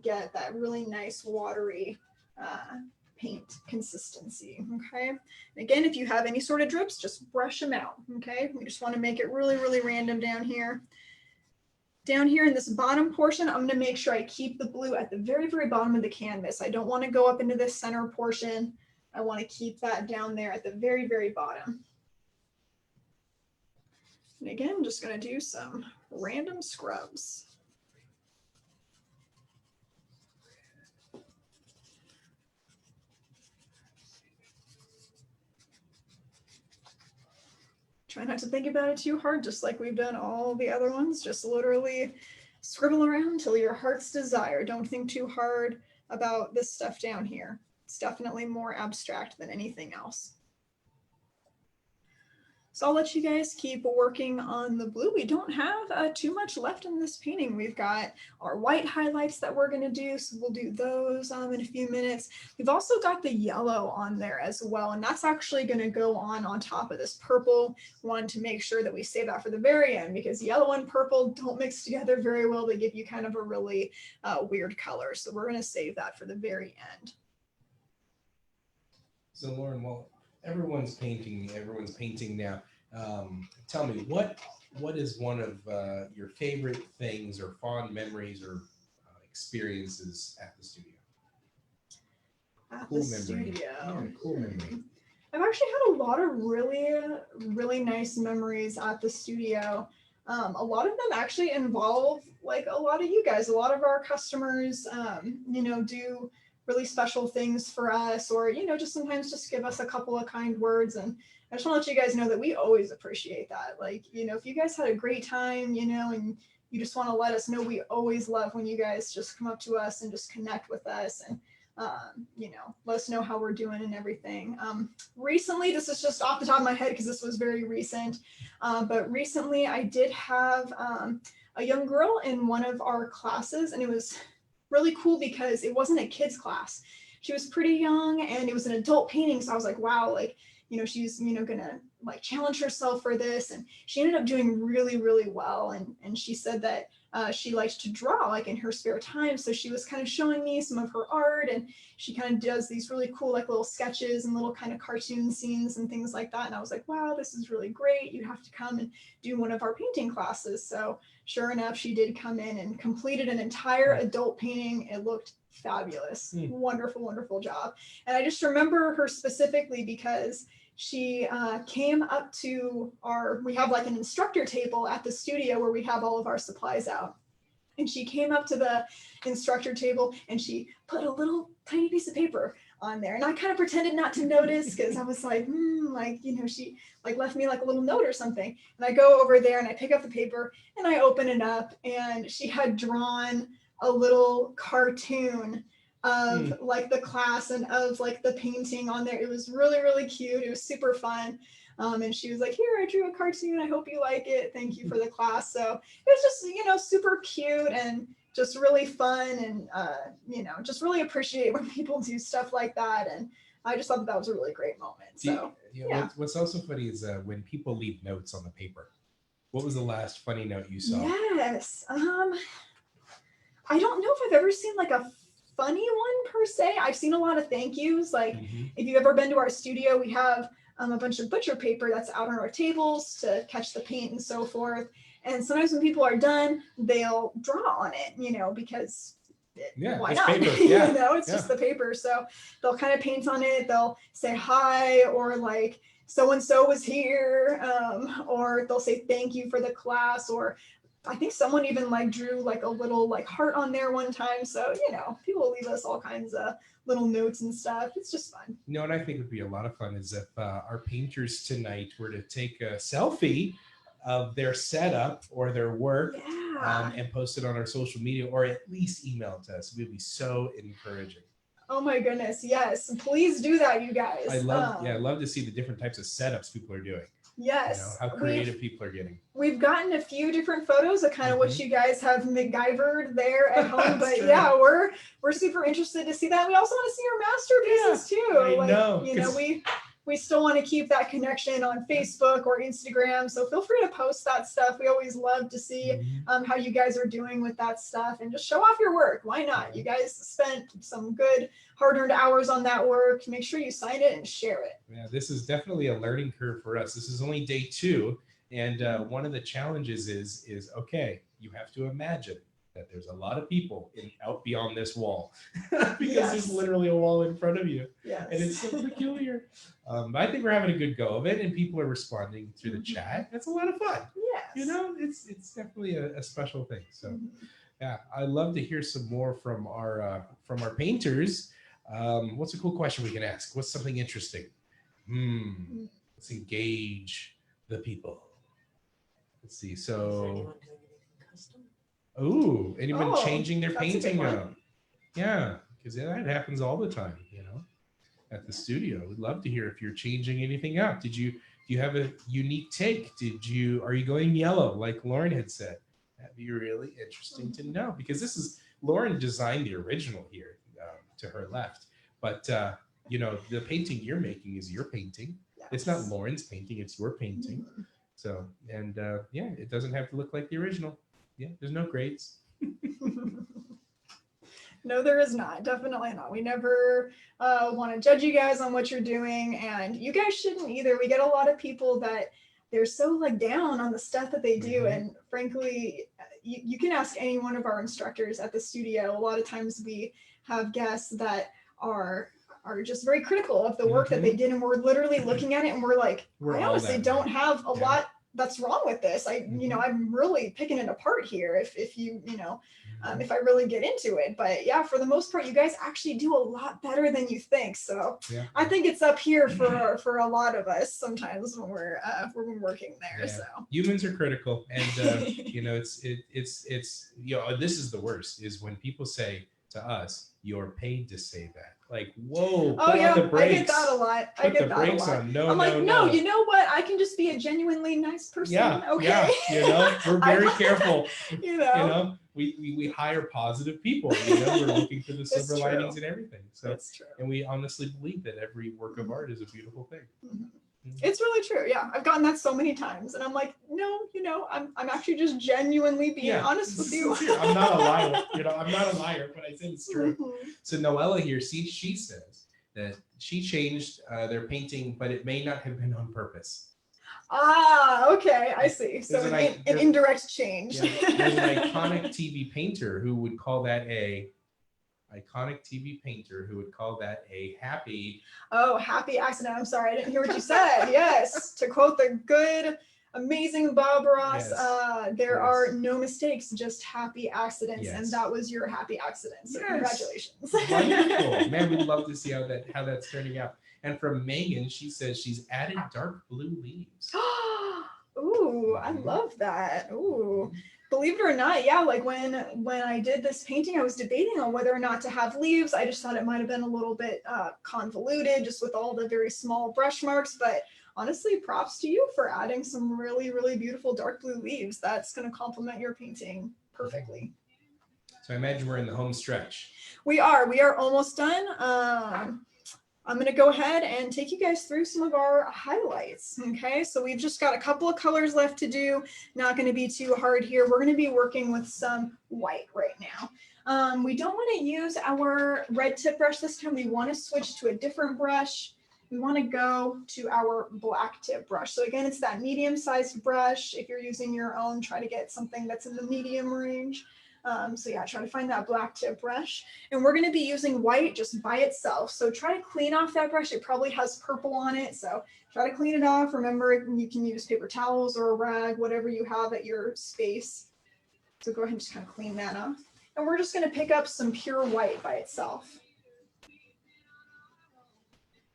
get that really nice watery paint consistency. Okay. And again, if you have any sort of drips, just brush them out. Okay. We just want to make it really, really random down here. Down here in this bottom portion, I'm going to make sure I keep the blue at the very, very bottom of the canvas. I don't want to go up into this center portion. I want to keep that down there at the very, very bottom. And again, I'm just going to do some random scrubs. Try not to think about it too hard, just like we've done all the other ones. Just literally scribble around till your heart's desire. Don't think too hard about this stuff down here. It's definitely more abstract than anything else. So I'll let you guys keep working on the blue. We don't have too much left in this painting. We've got our white highlights that we're going to do, so we'll do those in a few minutes. We've also got the yellow on there as well, and that's actually going to go on top of this purple. Wanted to make sure that we save that for the very end, because yellow and purple don't mix together very well. They give you kind of a really weird color, so we're going to save that for the very end. So Lauren, well, everyone's painting now. Tell me, what is one of your favorite things or fond memories or experiences at the studio? At the studio. Yeah, cool memory. I've actually had a lot of really, really nice memories at the studio. A lot of them actually involve like a lot of you guys. A lot of our customers, you know, do really special things for us, or, you know, just sometimes just give us a couple of kind words. And I just want to let you guys know that we always appreciate that. Like, you know, if you guys had a great time, you know, and you just want to let us know, we always love when you guys just come up to us and just connect with us and, you know, let us know how we're doing and everything. Recently, this is just off the top of my head because this was very recent, but recently I did have a young girl in one of our classes, and it was really cool because it wasn't a kids class. She was pretty young and it was an adult painting. So I was like, wow, like, you know, she's, you know, gonna like challenge herself for this. And she ended up doing really, really well. And she said that she liked to draw like in her spare time. So she was kind of showing me some of her art, and she kind of does these really cool like little sketches and little kind of cartoon scenes and things like that. And I was like, wow, this is really great. You have to come and do one of our painting classes. So sure enough, she did come in and completed an entire adult painting. It looked fabulous. Wonderful, wonderful job. And I just remember her specifically because she came up to we have like an instructor table at the studio where we have all of our supplies out. And she came up to the instructor table and she put a little tiny piece of paper on there. And I kind of pretended not to notice because I was like, like, you know, she like left me like a little note or something. And I go over there and I pick up the paper and I open it up, and she had drawn a little cartoon of like the class and of like the painting on there. It was really, really cute. It was super fun. And she was like, here, I drew a cartoon. I hope you like it. Thank you for the class. So it was just, you know, super cute and just really fun. And, you know, just really appreciate when people do stuff like that. And I just thought that was a really great moment. So yeah. What's also funny is when people leave notes on the paper. What was the last funny note you saw? Yes. I don't know if I've ever seen like a funny one per se. I've seen a lot of thank yous. Like if you've ever been to our studio, we have a bunch of butcher paper that's out on our tables to catch the paint and so forth. And sometimes when people are done, they'll draw on it, you know, because why not? Paper. Yeah. You know, it's just the paper. So they'll kind of paint on it. They'll say hi, or like so-and-so was here, or they'll say thank you for the class, or I think someone even like drew like a little like heart on there one time. So, you know, people leave us all kinds of little notes and stuff. It's just fun. You know what I think would be a lot of fun is if our painters tonight were to take a selfie of their setup or their work and post it on our social media, or at least email it to us. It would be so encouraging. Oh my goodness. Yes. Please do that, you guys. I love to see the different types of setups people are doing. Yes. You know, how creative people are getting. We've gotten a few different photos of kind of what you guys have MacGyvered there at home, but true. Yeah, we're super interested to see that. We also want to see your masterpieces too. I know. You know, we still want to keep that connection on Facebook or Instagram. So feel free to post that stuff. We always love to see how you guys are doing with that stuff, and just show off your work. Why not? You guys spent some good hard-earned hours on that work. Make sure you sign it and share it. Yeah, this is definitely a learning curve for us. This is only day 2. And one of the challenges is okay, you have to imagine that there's a lot of people out beyond this wall because there's literally a wall in front of you. Yes. And it's so peculiar. But I think we're having a good go of it, and people are responding through the chat. It's a lot of fun. Yes. You know, it's definitely a special thing. So yeah, I'd love to hear some more from our painters. What's a cool question we can ask? What's something interesting? Let's engage the people. Let's see. So, anyone changing their painting up? Yeah, because that happens all the time, you know, at the studio. We'd love to hear if you're changing anything up. Do you have a unique take? Are you going yellow like Lauren had said? That'd be really interesting to know, because this is Lauren designed the original here to her left, but you know, the painting you're making is your painting. Yes. It's not Lauren's painting; it's your painting. So, and yeah, it doesn't have to look like the original. Yeah, there's no grades. No, there is not. Definitely not. We never want to judge you guys on what you're doing, and you guys shouldn't either. We get a lot of people that they're so like down on the stuff that they do, and frankly, you can ask any one of our instructors at the studio. A lot of times we have guests that are just very critical of the work that they did, and we're literally looking at it and we're like, I honestly don't have a lot that's wrong with this. You know, I'm really picking it apart here if you know, if I really get into it. But yeah, for the most part, you guys actually do a lot better than you think. So I think it's up here for a lot of us sometimes when we're working there. So humans are critical, and you know, it's you know, this is the worst, is when people say to us, "You're paid to say that." Like, whoa, put on the brakes. I get that a lot. I get that a lot. I'm like, no, you know what? I can just be a genuinely nice person. Yeah, okay. Yeah, you know, we're very careful. You know, we hire positive people. You know, we're looking for the silver linings and everything. So it's true. And we honestly believe that every work of art is a beautiful thing. It's really true. Yeah, I've gotten that so many times, and I'm like, no, you know, I'm actually just genuinely being honest with you. I'm not a liar. You know, I'm not a liar, but I said it's true. So Noella here, she says that she changed their painting, but it may not have been on purpose. Ah, okay, I see. So an indirect change. Yeah, there's an iconic TV painter who would call that a happy. Oh, happy accident. I'm sorry, I didn't hear what you said. Yes, to quote the good, amazing Bob Ross, there are no mistakes, just happy accidents, and that was your happy accident. So congratulations. Wonderful, man. We'd love to see how that's turning out. And from Megan, she says she's added dark blue leaves. Ooh, I love that. Ooh. Believe it or not, yeah, like when I did this painting, I was debating on whether or not to have leaves. I just thought it might have been a little bit convoluted, just with all the very small brush marks. But honestly, props to you for adding some really, really beautiful dark blue leaves. That's going to complement your painting perfectly. So I imagine we're in the home stretch. We are almost done. I'm going to go ahead and take you guys through some of our highlights. Okay, so we've just got a couple of colors left to do. Not going to be too hard here. We're going to be working with some white right now. We don't want to use our red tip brush this time. We want to switch to a different brush. We want to go to our black tip brush. So again, it's that medium-sized brush. If you're using your own, try to get something that's in the medium range. So yeah, try to find that black tip brush, and we're going to be using white just by itself. So try to clean off that brush. It probably has purple on it, so try to clean it off. Remember, you can use paper towels or a rag, whatever you have at your space. So go ahead and just kind of clean that off. And we're just going to pick up some pure white by itself.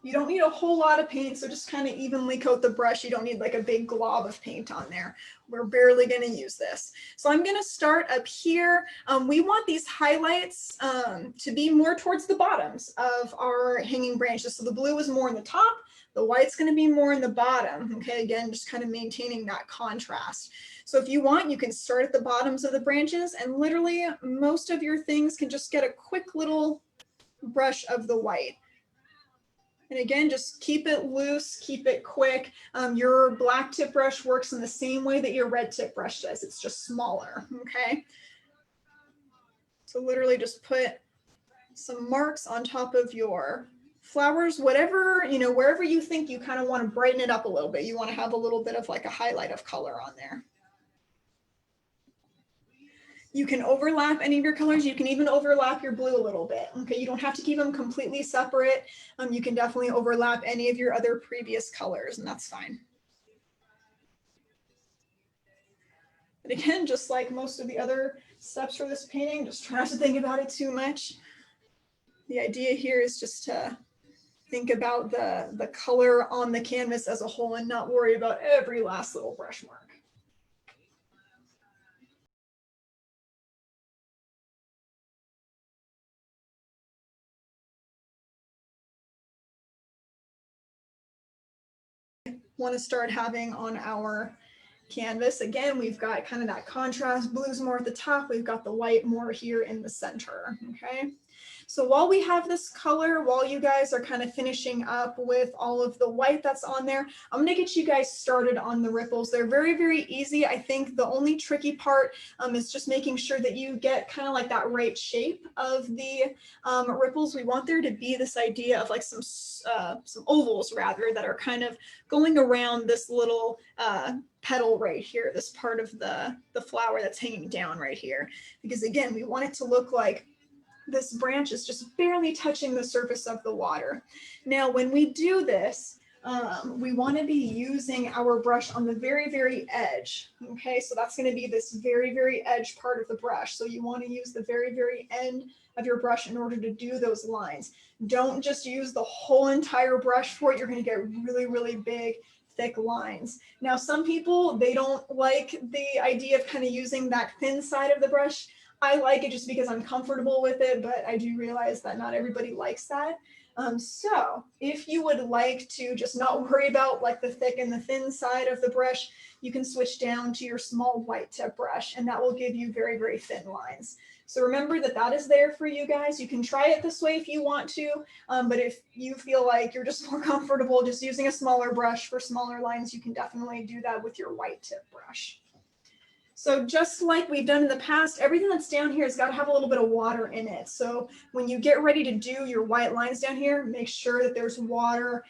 You don't need a whole lot of paint, so just kind of evenly coat the brush. You don't need like a big glob of paint on there. We're barely going to use this. So I'm going to start up here. We want these highlights to be more towards the bottoms of our hanging branches. So the blue is more in the top, the white's going to be more in the bottom. Okay, again, just kind of maintaining that contrast. So if you want, you can start at the bottoms of the branches, and literally most of your things can just get a quick little brush of the white. And again, just keep it loose, keep it quick. Your black tip brush works in the same way that your red tip brush does. It's just smaller, okay? So literally just put some marks on top of your flowers, whatever, you know, wherever you think you kind of want to brighten it up a little bit. You want to have a little bit of like a highlight of color on there. You can overlap any of your colors. You can even overlap your blue a little bit. Okay, you don't have to keep them completely separate. You can definitely overlap any of your other previous colors, and that's fine. But again, just like most of the other steps for this painting, just try not to think about it too much. The idea here is just to think about the color on the canvas as a whole and not worry about every last little brush mark. Want to start having on our canvas. Again, we've got kind of that contrast, blues more at the top, we've got the white more here in the center, okay? So while we have this color, while you guys are kind of finishing up with all of the white that's on there, I'm gonna get you guys started on the ripples. They're very, very easy. I think the only tricky part is just making sure that you get kind of like that right shape of the ripples. We want there to be this idea of like some ovals rather that are kind of going around this little petal right here, this part of the flower that's hanging down right here. Because again, we want it to look like this branch is just barely touching the surface of the water. Now, when we do this, we want to be using our brush on the very, very edge. Okay, so that's going to be this very, very edge part of the brush. So you want to use the very, very end of your brush in order to do those lines. Don't just use the whole entire brush for it. You're going to get really, really big, thick lines. Now, some people, they don't like the idea of kind of using that thin side of the brush. I like it just because I'm comfortable with it, but I do realize that not everybody likes that. So if you would like to just not worry about like the thick and the thin side of the brush, you can switch down to your small white tip brush, and that will give you very, very thin lines. So remember that that is there for you guys. You can try it this way if you want to, but if you feel like you're just more comfortable just using a smaller brush for smaller lines, you can definitely do that with your white tip brush. So just like we've done in the past, everything that's down here has got to have a little bit of water in it. So when you get ready to do your white lines down here, make sure that there's water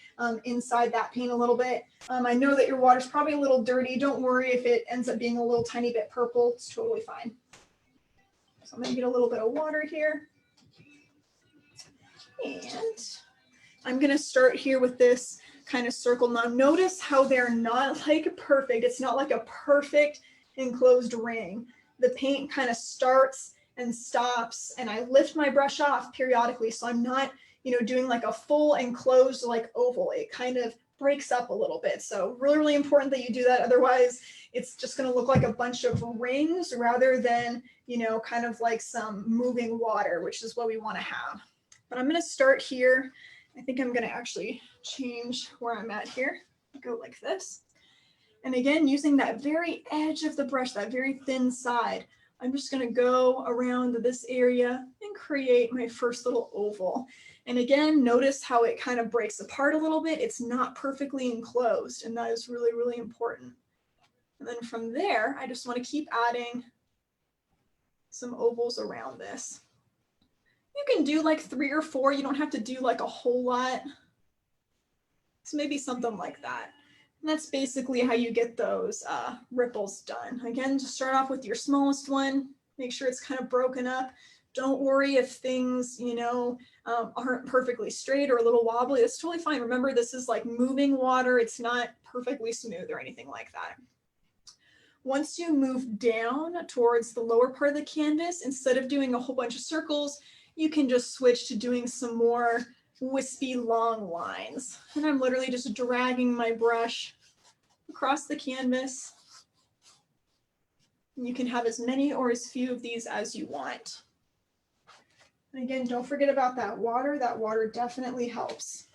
inside that paint a little bit. I know that your water's probably a little dirty. Don't worry if it ends up being a little tiny bit purple. It's totally fine. So I'm going to get a little bit of water here. And I'm going to start here with this kind of circle. Now notice how they're not like perfect. It's not like a perfect enclosed ring. The paint kind of starts and stops, and I lift my brush off periodically, so I'm not, you know, doing like a full enclosed like oval. It kind of breaks up a little bit. So really, really important that you do that. Otherwise, it's just going to look like a bunch of rings rather than, you know, kind of like some moving water, which is what we want to have. But I'm going to start here. I think I'm going to actually change where I'm at here. Go like this. And again, using that very edge of the brush, that very thin side, I'm just going to go around this area and create my first little oval. And again, notice how it kind of breaks apart a little bit. It's not perfectly enclosed, and that is really, really important. And then from there, I just want to keep adding some ovals around this. You can do like 3 or 4. You don't have to do like a whole lot. So maybe something like that. And that's basically how you get those ripples done. Again, just start off with your smallest one. Make sure it's kind of broken up. Don't worry if things, you know, aren't perfectly straight or a little wobbly. It's totally fine. Remember, this is like moving water. It's not perfectly smooth or anything like that. Once you move down towards the lower part of the canvas, instead of doing a whole bunch of circles, you can just switch to doing some more wispy long lines. And I'm literally just dragging my brush across the canvas. You can have as many or as few of these as you want. And again, don't forget about that water. That water definitely helps.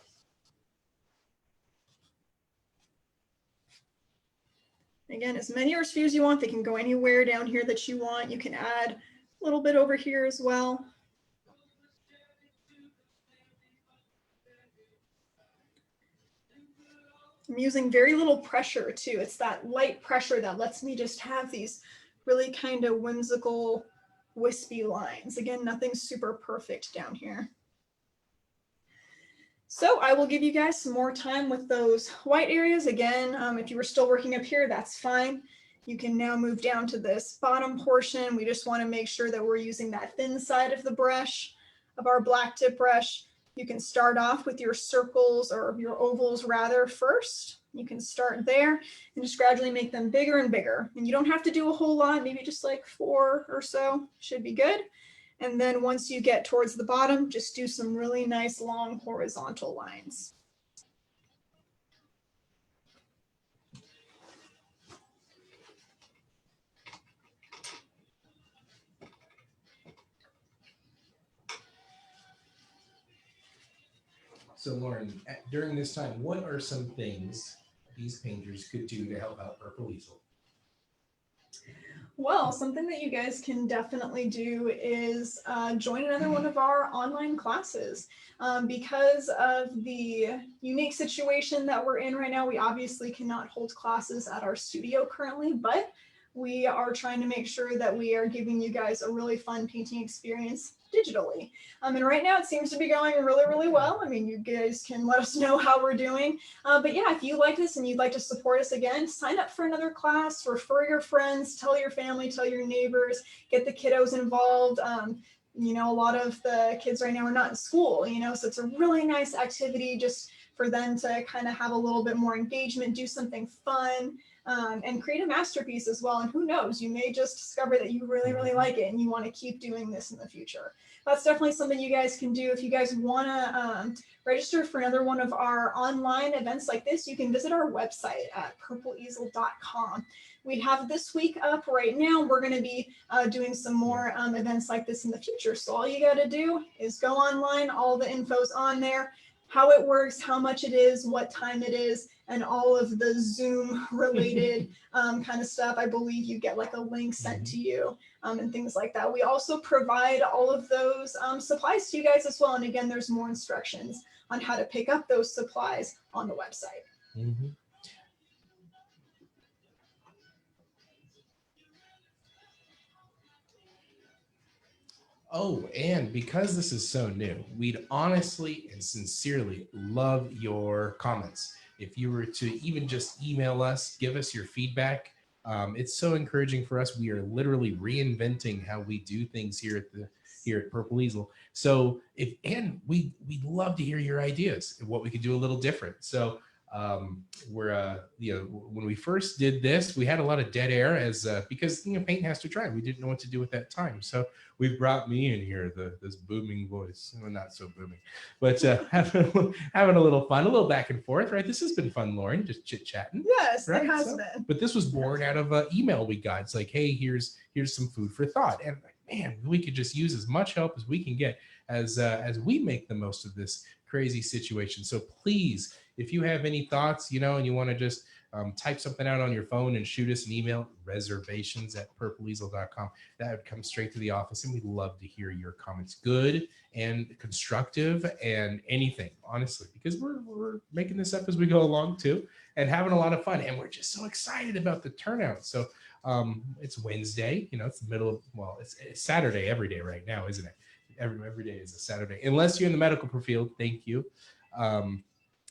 Again, as many or as few as you want. They can go anywhere down here that you want. You can add a little bit over here as well. I'm using very little pressure too. It's that light pressure that lets me just have these really kind of whimsical, wispy lines. Again, nothing super perfect down here. So I will give you guys some more time with those white areas. Again, if you were still working up here, that's fine. You can now move down to this bottom portion. We just want to make sure that we're using that thin side of the brush, of our black tip brush. You can start off with your circles, or your ovals rather, first. You can start there and just gradually make them bigger and bigger. And you don't have to do a whole lot, maybe just like 4 or so should be good. And then once you get towards the bottom, just do some really nice long horizontal lines. So Lauren, during this time, what are some things these painters could do to help out Purple Easel? Well, something that you guys can definitely do is join another one of our online classes. Because of the unique situation that we're in right now, we obviously cannot hold classes at our studio currently, but we are trying to make sure that we are giving you guys a really fun painting experience digitally. And right now it seems to be going really, really well. I mean, you guys can let us know how we're doing. But yeah, if you like this and you'd like to support us again, sign up for another class, refer your friends, tell your family, tell your neighbors, get the kiddos involved. You know, a lot of the kids right now are not in school, you know, so it's a really nice activity just for them to kind of have a little bit more engagement, do something fun. And create a masterpiece as well. And who knows, you may just discover that you really, really like it and you want to keep doing this in the future. That's definitely something you guys can do. If you guys want to register for another one of our online events like this, you can visit our website at purpleeasel.com. We have this week up right now. We're going to be doing some more events like this in the future. So all you got to do is go online. All the info's on there, how it works, how much it is, what time it is, and all of the Zoom related kind of stuff. I believe you get like a link sent to you and things like that. We also provide all of those supplies to you guys as well. And again, there's more instructions on how to pick up those supplies on the website. Mm-hmm. Oh, and because this is so new, we'd honestly and sincerely love your comments. If you were to even just email us, give us your feedback. It's so encouraging for us. We are literally reinventing how we do things here at Purple Easel. So we'd love to hear your ideas and what we could do a little different. So when we first did this, we had a lot of dead air because paint has to dry. We didn't know what to do at that time. So we brought me in here, this booming voice. Well, not so booming, but having a little fun, a little back and forth, right? This has been fun, Lauren, just chit-chatting. Yes, right? It has been. But this was born out of an email we got. It's like, hey, here's some food for thought. And man, we could just use as much help as we can get as we make the most of this crazy situation. So please, if you have any thoughts, and you want to just type something out on your phone and shoot us an email, reservations@purpleeasel.com. That would come straight to the office, and we'd love to hear your comments, good and constructive and anything, honestly, because we're making this up as we go along too and having a lot of fun. And we're just so excited about the turnout. So it's Wednesday, it's the middle of, it's Saturday every day right now, isn't it? Every day is a Saturday, unless you're in the medical field. Thank you.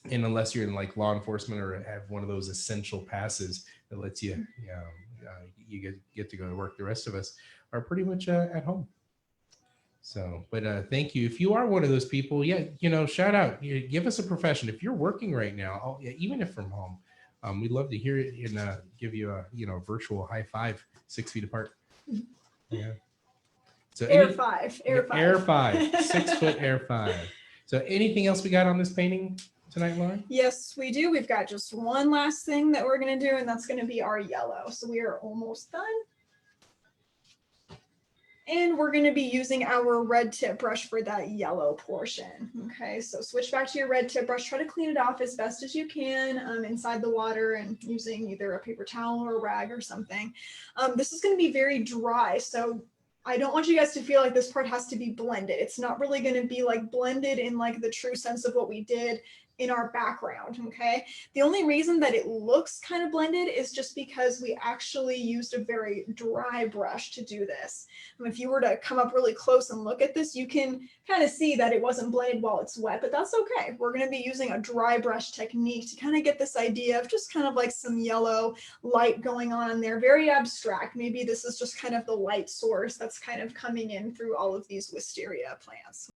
And unless you're in like law enforcement or have one of those essential passes that lets you, you get to go to work. The rest of us are pretty much at home. So, but thank you. If you are one of those people, shout out. Give us a profession. If you're working right now, even if from home, we'd love to hear it and give you a virtual high five 6 feet apart. Yeah. So air five, 6 foot air 5. So anything else we got on this painting tonight, Lauren? Yes, we do. We've got just one last thing that we're going to do, and that's going to be our yellow. So we are almost done. And we're going to be using our red tip brush for that yellow portion. Okay, so switch back to your red tip brush. Try to clean it off as best as you can inside the water and using either a paper towel or a rag or something. This is going to be very dry, so I don't want you guys to feel like this part has to be blended. It's not really going to be like blended in like the true sense of what we did in our background, okay? The only reason that it looks kind of blended is just because we actually used a very dry brush to do this. If you were to come up really close and look at this, you can kind of see that it wasn't blended while it's wet, but that's okay. We're going to be using a dry brush technique to kind of get this idea of just kind of like some yellow light going on in there, very abstract. Maybe this is just kind of the light source that's kind of coming in through all of these wisteria plants.